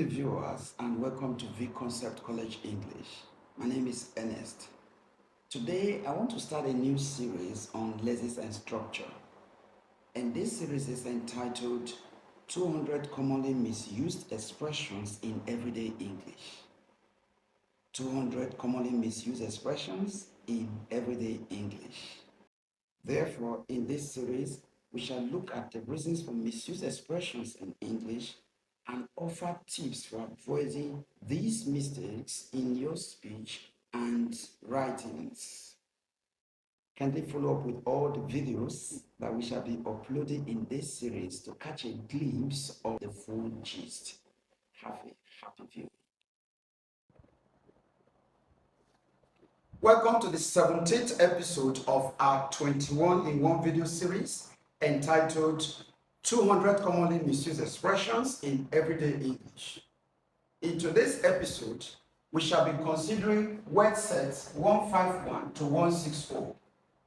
the viewers and welcome to V Concept College English. My name is Ernest. Today I want to start a new series on lessons and structure. And this series is entitled 200 Commonly Misused Expressions in Everyday English. 200 commonly misused expressions in everyday English. Therefore, in this series, we shall look at the reasons for misused expressions in English and offer tips for avoiding these mistakes in your speech and writings. Kindly follow up with all the videos that we shall be uploading in this series to catch a glimpse of the full gist. Have a happy viewing. Welcome to the 17th episode of our 21 in 1 video series entitled 200 Commonly Misused Expressions in Everyday English. In today's episode, we shall be considering word sets 151 to 160,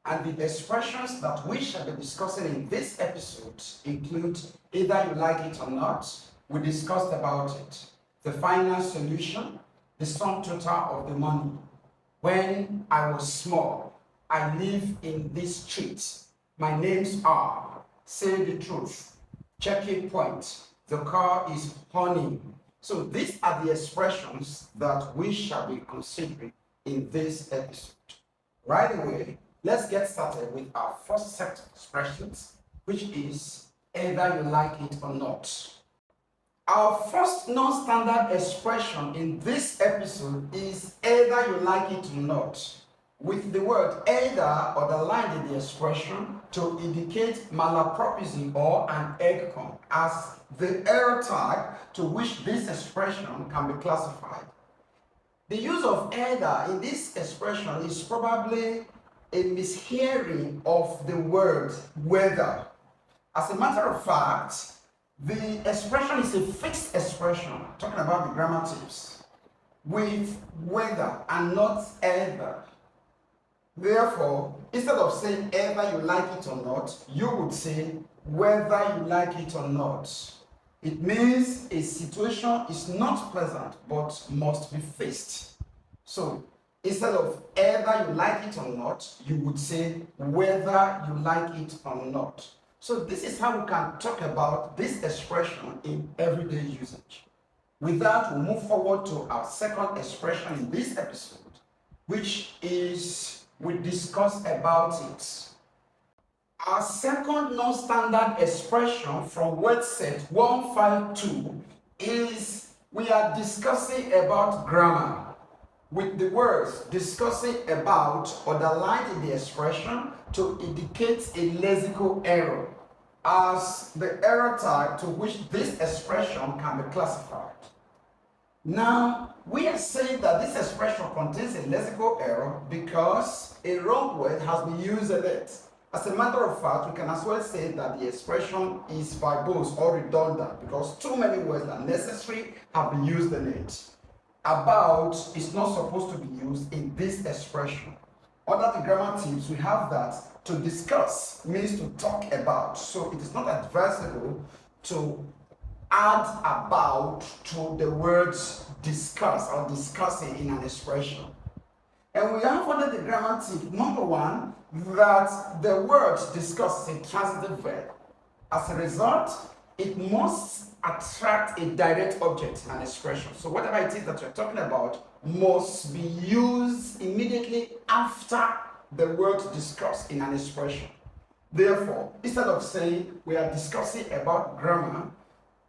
and the expressions that we shall be discussing in this episode include either you like it or not, we discussed about it, the final solution, the sum total of the money, when I was small, I live in this street, my names are, say the truth, checking point, the car is honey. So these are the expressions that we shall be considering in this episode. Right away, let's get started with our first set of expressions, which is either you like it or not. Our first non-standard expression in this episode is either you like it or not, with the word either underlined in the expression to indicate malapropism or an egg-con as the error tag to which this expression can be classified. The use of either in this expression is probably a mishearing of the word whether. As a matter of fact, the expression is a fixed expression, talking about the grammar tips, with whether and not either. Therefore, instead of saying either you like it or not, you would say whether you like it or not. It means a situation is not pleasant but must be faced. So, instead of either you like it or not, you would say whether you like it or not. So this is how we can talk about this expression in everyday usage. With that, we'll move forward to our second expression in this episode, which is we discuss about it. Our second non-standard expression from word set 152 is we are discussing about grammar, with the words discussing about underlined in the expression to indicate a lexical error as the error tag to which this expression can be classified. Now, we are saying that this expression contains a lexical error because a wrong word has been used in it. As a matter of fact, we can as well say that the expression is verbose or redundant because too many words that are necessary have been used in it. About is not supposed to be used in this expression. Under the grammar tips, we have that to discuss means to talk about. So it is not advisable to add about to the words discuss or discussing in an expression. And we have under the grammar tip, number one, that the word discuss is a transitive verb. As a result, it must attract a direct object in an expression. So whatever it is that you're talking about must be used immediately after the word discuss in an expression. Therefore, instead of saying we are discussing about grammar,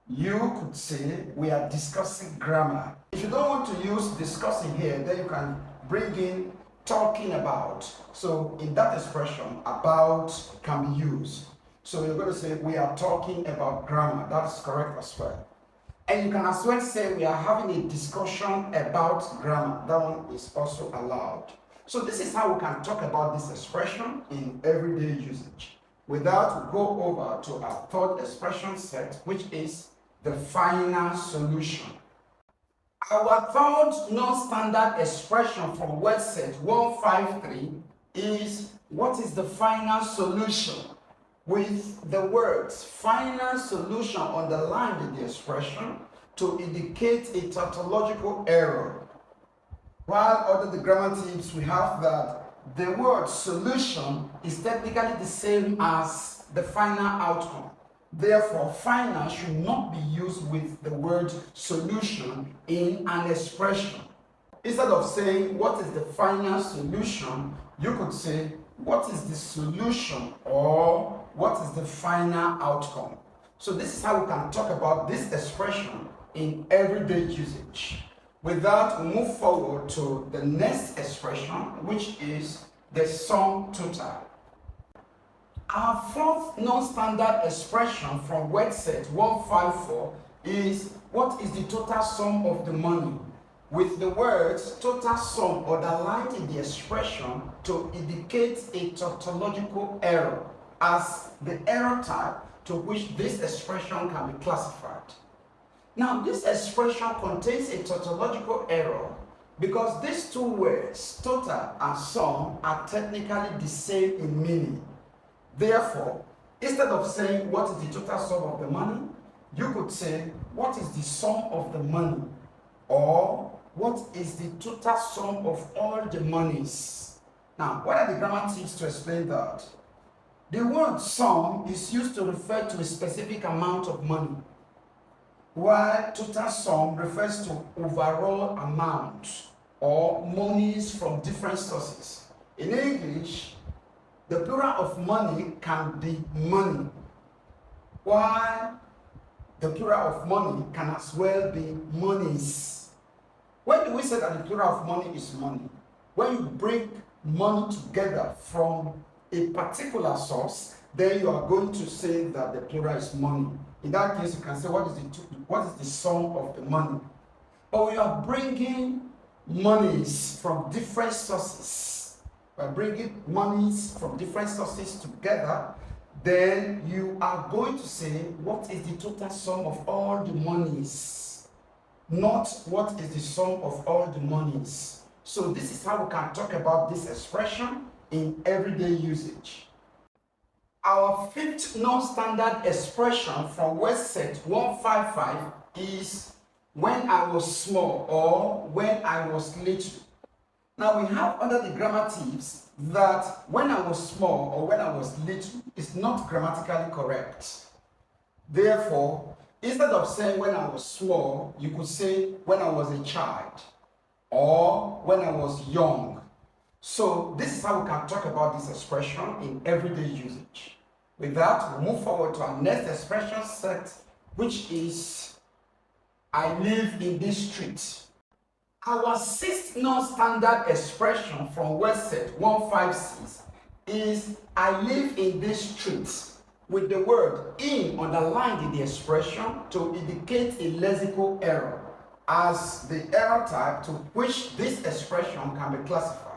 you could say we are discussing grammar. If you don't want to use discussing here, then you can bring in talking about. So in that expression, about can be used. So you're going to say we are talking about grammar. That's correct as well. And you can as well say we are having a discussion about grammar. That one is also allowed. So this is how we can talk about this expression in everyday usage. With that, we go over to our third expression set, which is the final solution. Our third non-standard expression from word set 153 is what is the final solution? With the words final solution underlined in the expression to indicate a tautological error. While under the grammar tips, we have that the word solution is technically the same as the final outcome. Therefore, final should not be used with the word solution in an expression. Instead of saying, what is the final solution, you could say, what is the solution, or what is the final outcome. So this is how we can talk about this expression in everyday usage. With that, we move forward to the next expression, which is the sum total. Our fourth non-standard expression from word set 154 is, what is the total sum of the money? With the words total sum underlined in the expression to indicate a tautological error as the error type to which this expression can be classified. Now, this expression contains a tautological error because these two words, total and sum, are technically the same in meaning. Therefore, instead of saying what is the total sum of the money, you could say what is the sum of the money, or what is the total sum of all the monies. Now, what are the grammar tips to explain that? The word sum is used to refer to a specific amount of money, while total sum refers to overall amount or monies from different sources. In English, the plural of money can be money, while the plural of money can as well be monies. When do we say that the plural of money is money? When you bring money together from a particular source, then you are going to say that the plural is money. In that case, you can say what is the sum of the money. But when you are bringing monies from different sources, by bringing monies from different sources together, then you are going to say what is the total sum of all the monies, not what is the sum of all the monies. So this is how we can talk about this expression in everyday usage. Our fifth non-standard expression from word set 155 is when I was small or when I was little. Now we have under the grammar tips that when I was small or when I was little is not grammatically correct. Therefore, instead of saying when I was small, you could say when I was a child or when I was young. So this is how we can talk about this expression in everyday usage. With that, we move forward to our next expression set, which is I live in this street. Our sixth non-standard expression from word set 156 is I live in this street, with the word in underlined in the expression to indicate a lexical error as the error type to which this expression can be classified.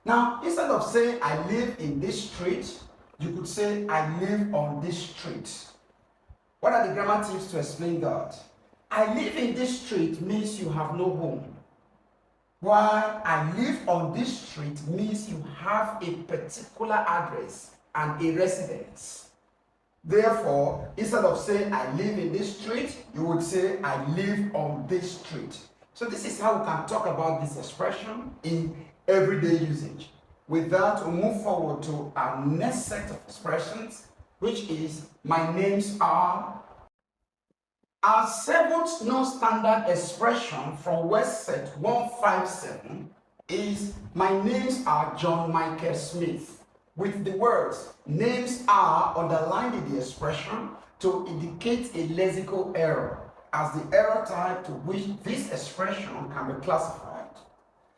Now, instead of saying I live in this street, you could say I live on this street. What are the grammar tips to explain that? I live in this street means you have no home, while I live on this street means you have a particular address and a residence. Therefore, instead of saying I live in this street, you would say I live on this street. So this is how we can talk about this expression in everyday usage. With that, we'll move forward to our next set of expressions, which is my names are. Our seventh non-standard expression from word set 157 is my names are John Michael Smith, with the words names are underlined in the expression to indicate a lexical error as the error type to which this expression can be classified.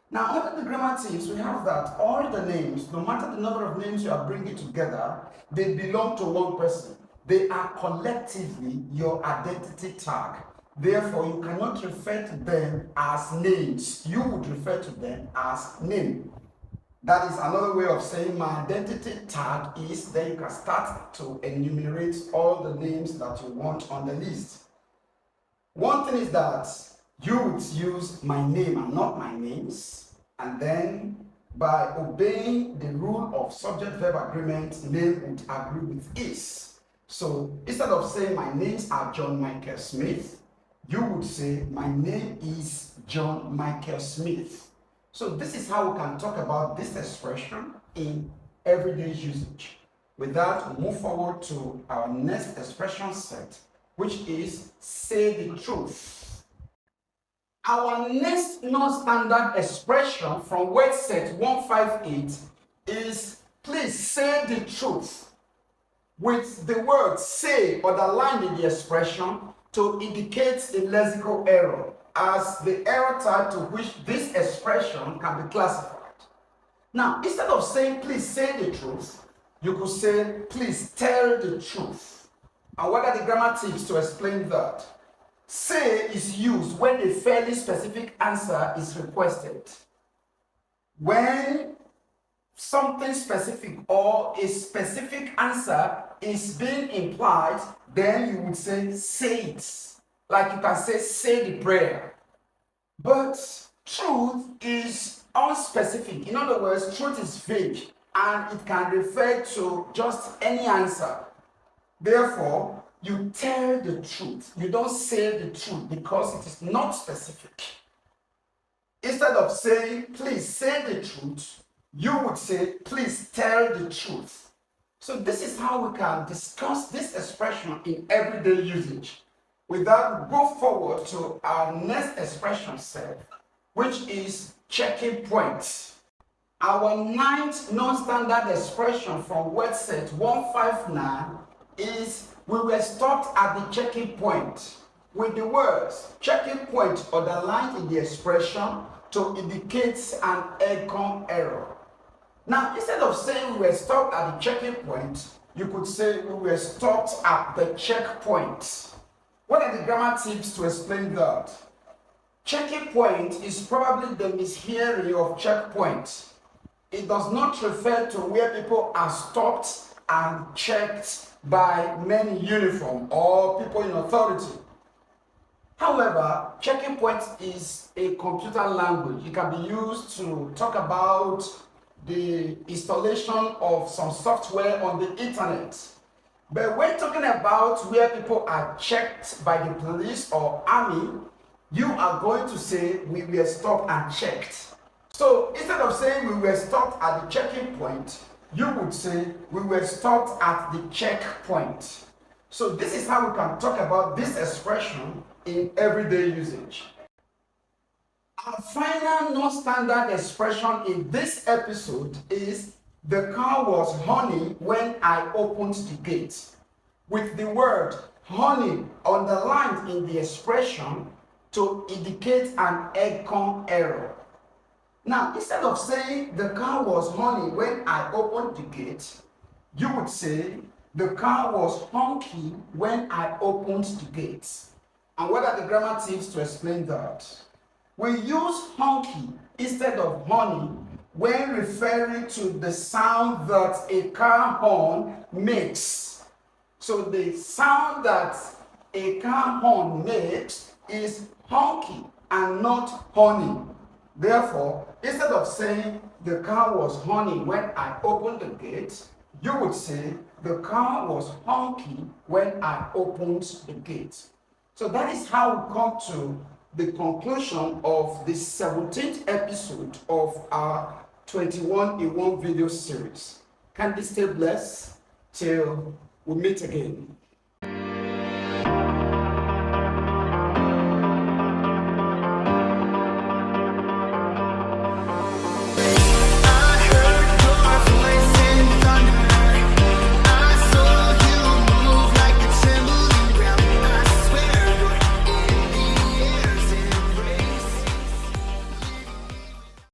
Now, under the grammar tips, we have that all the names, no matter the number of names you are bringing together, they belong to one person. They are collectively your identity tag. Therefore, you cannot refer to them as names. You would refer to them as name. That is another way of saying my identity tag is, then you can start to enumerate all the names that you want on the list. One thing is that you would use my name and not my names, and then by obeying the rule of subject-verb agreement, name would agree with is. So instead of saying my names are John Michael Smith, you would say, my name is John Michael Smith. So this is how we can talk about this expression in everyday usage. With that, we'll move forward to our next expression set, which is say the truth. Our next non-standard expression from word set 158 is please say the truth, with the word say underlined in the expression to indicate a lexical error as the error type to which this expression can be classified. Now, instead of saying please say the truth, you could say please tell the truth. And what are the grammar tips to explain that? Say is used when a fairly specific answer is requested. When something specific or a specific answer is being implied, then you would say it. Like you can say the prayer. But truth is unspecific. In other words, truth is vague and it can refer to just any answer. Therefore, you tell the truth. You don't say the truth because it is not specific. Instead of saying, please say the truth, you would say, please tell the truth. So this is how we can discuss this expression in everyday usage. With that, we go forward to our next expression set, which is checking point. Our ninth non-standard expression from word set 159 is we were stopped at the checking point, with the words checking point underlined in the expression to indicate an econ error. Now, instead of saying we were stopped at the checking point, you could say we were stopped at the checkpoint. What are the grammar tips to explain that? Checking point is probably the mishearing of checkpoint. It does not refer to where people are stopped and checked by men in uniform or people in authority. However, checking point is a computer language. It can be used to talk about the installation of some software on the internet. But when talking about where people are checked by the police or army, you are going to say we were stopped and checked. So instead of saying we were stopped at the checking point, you would say we were stopped at the checkpoint. So this is how we can talk about this expression in everyday usage. Our final non-standard expression in this episode is the car was honey when I opened the gate, with the word honey underlined in the expression to indicate an econ error. Now, instead of saying the car was honey when I opened the gate, you would say the car was honky when I opened the gate. And what are the grammar tips to explain that? We use honky instead of honey when referring to the sound that a car horn makes. So the sound that a car horn makes is honky and not honey. Therefore, instead of saying the car was honey when I opened the gate, you would say the car was honky when I opened the gate. So that is how we come to the conclusion of the 17th episode of our 21 in 1 video series. Can you stay blessed till we meet again?